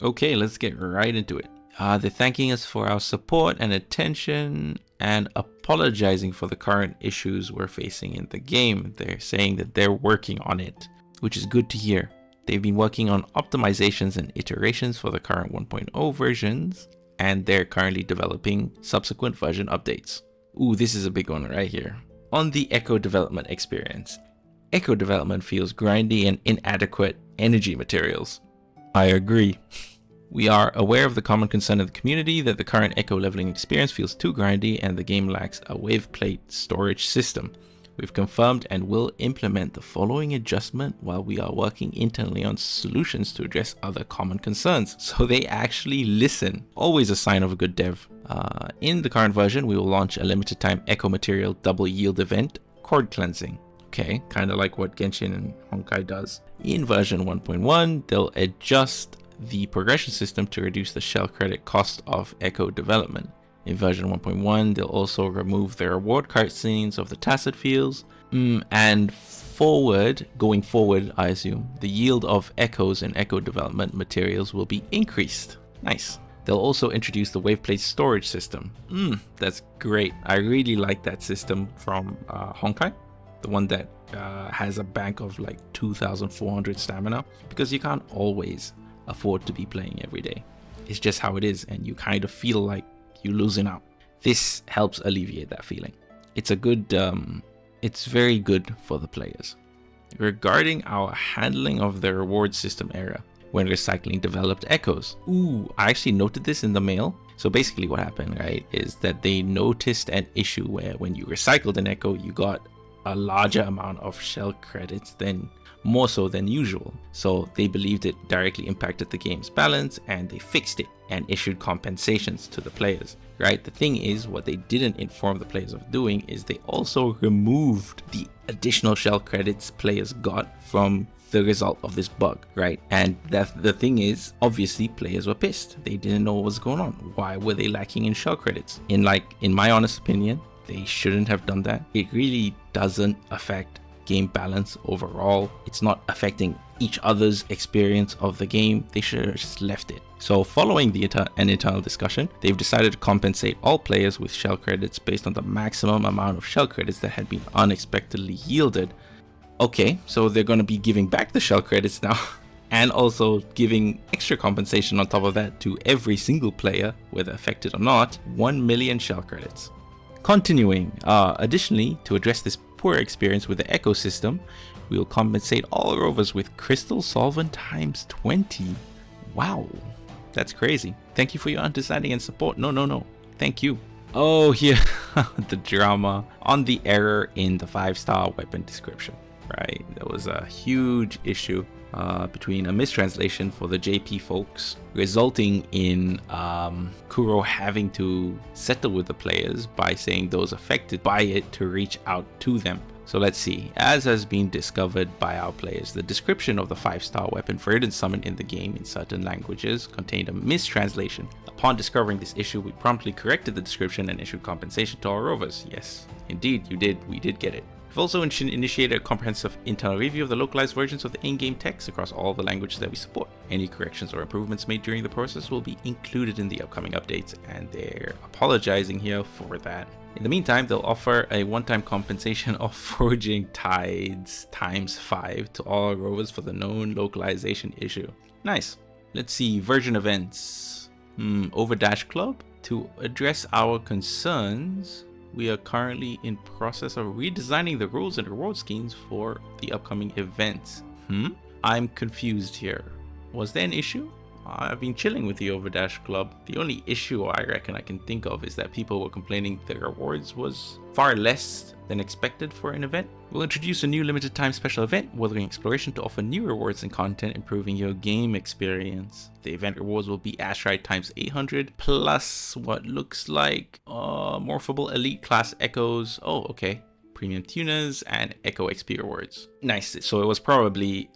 Okay, let's get right into it. They're thanking us for our support and attention and apologizing for the current issues we're facing in the game. They're saying that they're working on it, which is good to hear. They've been working on optimizations and iterations for the current 1.0 versions, and they're currently developing subsequent version updates. Ooh, this is a big one right here. On the Echo development experience. Echo development feels grindy and inadequate energy materials. I agree. We are aware of the common concern of the community that the current Echo leveling experience feels too grindy and the game lacks a wave plate storage system. We've confirmed and will implement the following adjustment while we are working internally on solutions to address other common concerns. So they actually listen. Always a sign of a good dev. In the current version, we will launch a limited time Echo material double yield event, cord cleansing. Okay, kind of like what Genshin and Honkai does. In version 1.1, they'll adjust the progression system to reduce the shell credit cost of Echo development. In version 1.1, they'll also remove the reward cutscenes of the tacit fields. And going forward, I assume, the yield of Echoes and Echo development materials will be increased. Nice. They'll also introduce the waveplate storage system. That's great. I really like that system from Honkai. The one that has a bank of like 2,400 stamina, because you can't always afford to be playing every day. It's just how it is, and you kind of feel like you're losing out. This helps alleviate that feeling. It's a good, it's very good for the players. Regarding our handling of the reward system error when recycling developed Echoes. I actually noted this in the mail. So basically what happened, right, is that they noticed an issue where when you recycled an Echo, you got a larger amount of shell credits than more so than usual. So they believed it directly impacted the game's balance, and they fixed it and issued compensations to the players, right? The thing is, what they didn't inform the players of doing is they also removed the additional shell credits players got from the result of this bug, right? And the thing is, obviously players were pissed. They didn't know what was going on. Why were they lacking in shell credits? In my honest opinion, they shouldn't have done that. It really doesn't affect game balance overall. It's not affecting each other's experience of the game. They should have just left it. So following an internal discussion, they've decided to compensate all players with shell credits based on the maximum amount of shell credits that had been unexpectedly yielded. Okay, so they're going to be giving back the shell credits now and also giving extra compensation on top of that to every single player, whether affected or not, 1 million shell credits. Continuing, additionally, to address this poor experience with the ecosystem, we will compensate all rovers with crystal solvent times 20. Wow, that's crazy. Thank you for your understanding and support. No, thank you. Oh, here, the drama on the error in the 5-star weapon description, right? There was a huge issue between a mistranslation for the JP folks, resulting in Kuro having to settle with the players by saying those affected by it to reach out to them. So let's see. As has been discovered by our players, the description of the 5-star weapon Forbidden Summon in the game in certain languages contained a mistranslation. Upon discovering this issue, we promptly corrected the description and issued compensation to our rovers. Yes, indeed, you did. We did get it. We've also initiated a comprehensive internal review of the localized versions of the in-game text across all the languages that we support. Any corrections or improvements made during the process will be included in the upcoming updates, and they're apologizing here for that. In the meantime, they'll offer a one-time compensation of Forging Tides times 5 to all rovers for the known localization issue. Nice. Let's see, version events. Overdash Club. To address our concerns, we are currently in process of redesigning the rules and reward schemes for the upcoming events. I'm confused here. Was there an issue? I've been chilling with the Overdash Club. The only issue I reckon I can think of is that people were complaining the rewards was far less than expected for an event. We'll introduce a new limited time special event, Wuthering Exploration, to offer new rewards and content, improving your game experience. The event rewards will be Ashrite times 800 plus what looks like morphable elite class echoes. Oh, okay. Premium tuners and Echo XP rewards. Nice. So it was probably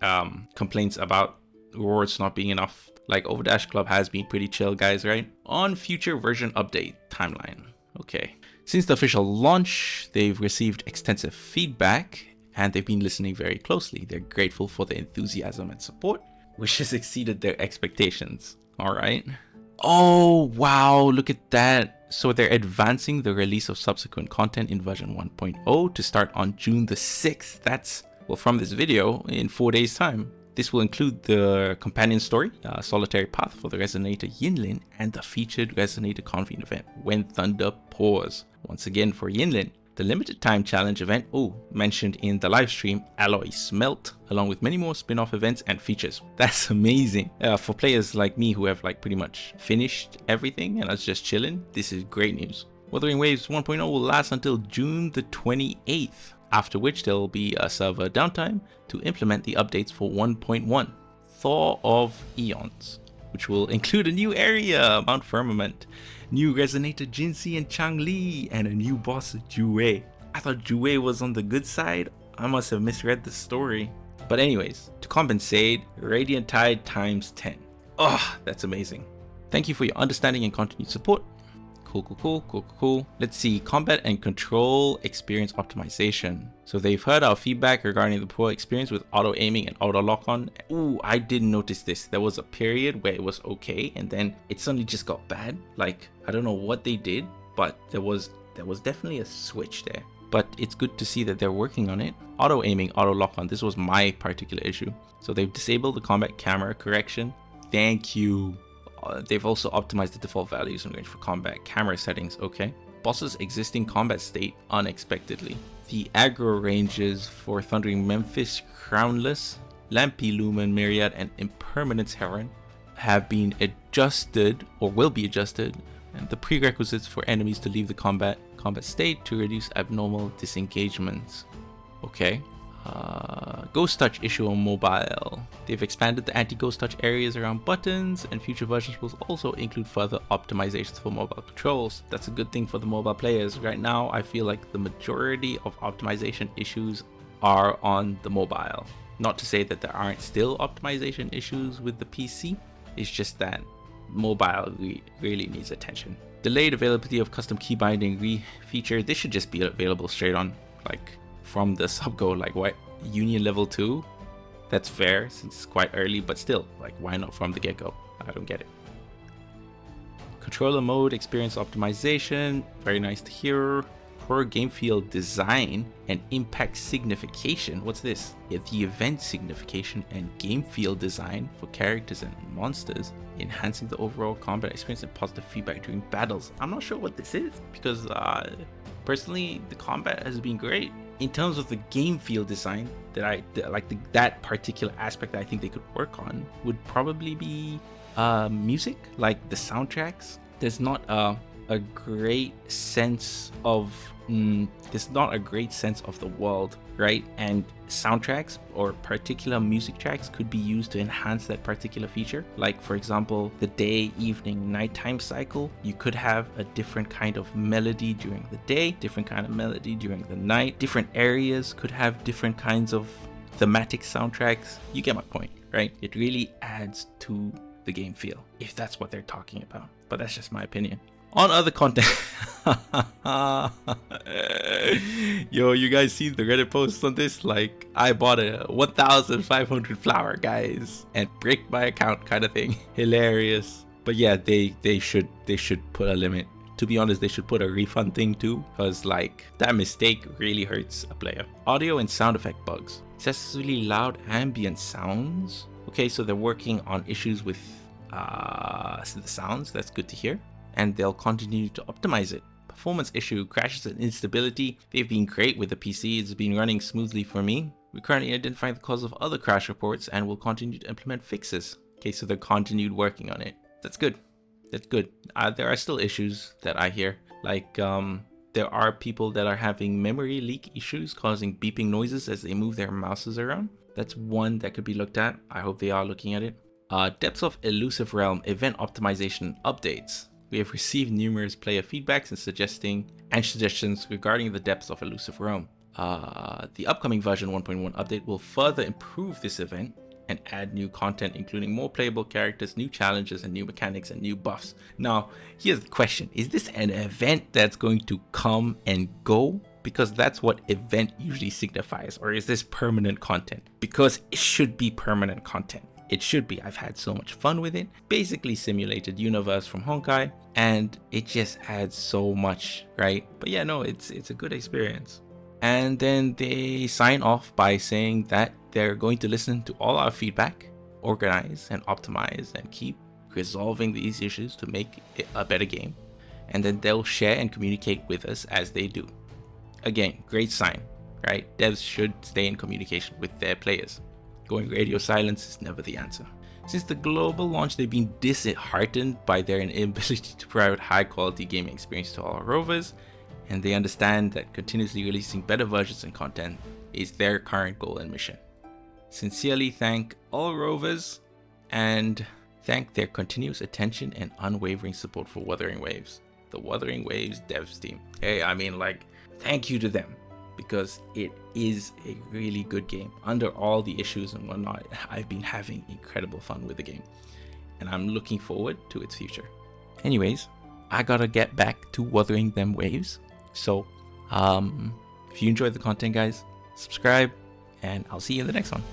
complaints about rewards not being enough. Like Overdash Club has been pretty chill, guys, right? On future version update timeline. Okay. Since the official launch, they've received extensive feedback and they've been listening very closely. They're grateful for the enthusiasm and support, which has exceeded their expectations. All right. Oh, wow, look at that. So they're advancing the release of subsequent content in version 1.0 to start on June the 6th. That's, well, from this video, in 4 days time. This will include the companion story, Solitary Path for the Resonator Yinlin, and the featured Resonator Convene event, When Thunder Pours. Once again for Yinlin, the limited time challenge event, mentioned in the live stream, Alloy Smelt, along with many more spin-off events and features. That's amazing. For players like me who have like pretty much finished everything and are just chilling, this is great news. Wuthering Waves 1.0 will last until June the 28th, after which there will be a server downtime to implement the updates for 1.1, Thaw of Eons, which will include a new area, Mount Firmament, new Resonator Jinxie and Changli, and a new boss, Jue. I thought Jue was on the good side. I must have misread the story. But anyways, to compensate, Radiant Tide times 10. Oh, that's amazing. Thank you for your understanding and continued support. Cool. Let's see, combat and control experience optimization. So they've heard our feedback regarding the poor experience with auto aiming and auto lock on. Ooh, I didn't notice this. There was a period where it was okay and then it suddenly just got bad. Like, I don't know what they did, but there was definitely a switch there. But it's good to see that they're working on it. Auto aiming, auto lock on, this was my particular issue. So they've disabled the combat camera correction. Thank you. They've also optimized the default values and range for combat camera settings, okay. Boss's existing combat state unexpectedly. The aggro ranges for Thundering Memphis, Crownless, Lampy Lumen, Myriad, and Impermanence Heron have been adjusted or will be adjusted, and the prerequisites for enemies to leave the combat state to reduce abnormal disengagements. Okay. Ghost Touch issue on mobile. They've expanded the anti-ghost touch areas around buttons, and future versions will also include further optimizations for mobile controls. That's a good thing for the mobile players. Right now, I feel like the majority of optimization issues are on the mobile. Not to say that there aren't still optimization issues with the PC, it's just that mobile really needs attention. Delayed availability of custom key binding feature. This should just be available straight on, like, from the subgo. Like, what, Union level 2? That's fair since it's quite early, but still, like, why not from the get-go? I don't get it. Controller mode experience optimization, very nice to hear. Poor game field design and impact signification. What's this? The event signification and game field design for characters and monsters, enhancing the overall combat experience and positive feedback during battles. I'm not sure what this is because personally the combat has been great. In terms of the game field design, that particular aspect that I think they could work on would probably be music, like the soundtracks. There's not a great sense of the world, right? And soundtracks or particular music tracks could be used to enhance that particular feature. Like, for example, the day, evening, nighttime cycle. You could have a different kind of melody during the day, different kind of melody during the night. Different areas could have different kinds of thematic soundtracks. You get my point, right? It really adds to the game feel, if that's what they're talking about. But that's just my opinion. On other content, yo, you guys see the Reddit posts on this? Like, I bought a 1,500 flower, guys, and break my account kind of thing. Hilarious. But yeah, they should put a limit. To be honest, they should put a refund thing too, because like that mistake really hurts a player. Audio and sound effect bugs. Excessively loud ambient sounds. Okay, so they're working on issues with the sounds. That's good to hear. And they'll continue to optimize it. Performance issue, crashes and instability. They've been great with the PC. It's been running smoothly for me. We're currently identifying the cause of other crash reports and will continue to implement fixes. Okay, so they're continued working on it. That's good. That's good. There are still issues that I hear. Like, there are people that are having memory leak issues causing beeping noises as they move their mouses around. That's one that could be looked at. I hope they are looking at it. Depths of Elusive Realm event optimization updates. We have received numerous player feedbacks and suggestions regarding the depths of Elusive Realm. The upcoming version 1.1 update will further improve this event and add new content, including more playable characters, new challenges, and new mechanics and new buffs. Now, here's the question. Is this an event that's going to come and go? Because that's what event usually signifies. Or is this permanent content? Because it should be permanent content. it should be. I've had so much fun with it. Basically simulated universe from Honkai, and it just adds so much, right? But yeah, no, it's a good experience. And then they sign off by saying that they're going to listen to all our feedback, organize and optimize, and keep resolving these issues to make it a better game. And then they'll share and communicate with us as they do. Again, great sign, right? Devs should stay in communication with their players. Going radio silence is never the answer. Since the global launch, they've been disheartened by their inability to provide high quality gaming experience to all our rovers, and they understand that continuously releasing better versions and content is their current goal and mission. Sincerely thank all rovers and thank their continuous attention and unwavering support for Wuthering Waves, the Wuthering Waves devs team. Hey, I mean, like, thank you to them, because it is a really good game. Under all the issues and whatnot, I've been having incredible fun with the game, and I'm looking forward to its future. Anyways, I gotta get back to Wuthering them waves. So, if you enjoyed the content, guys, subscribe, and I'll see you in the next one.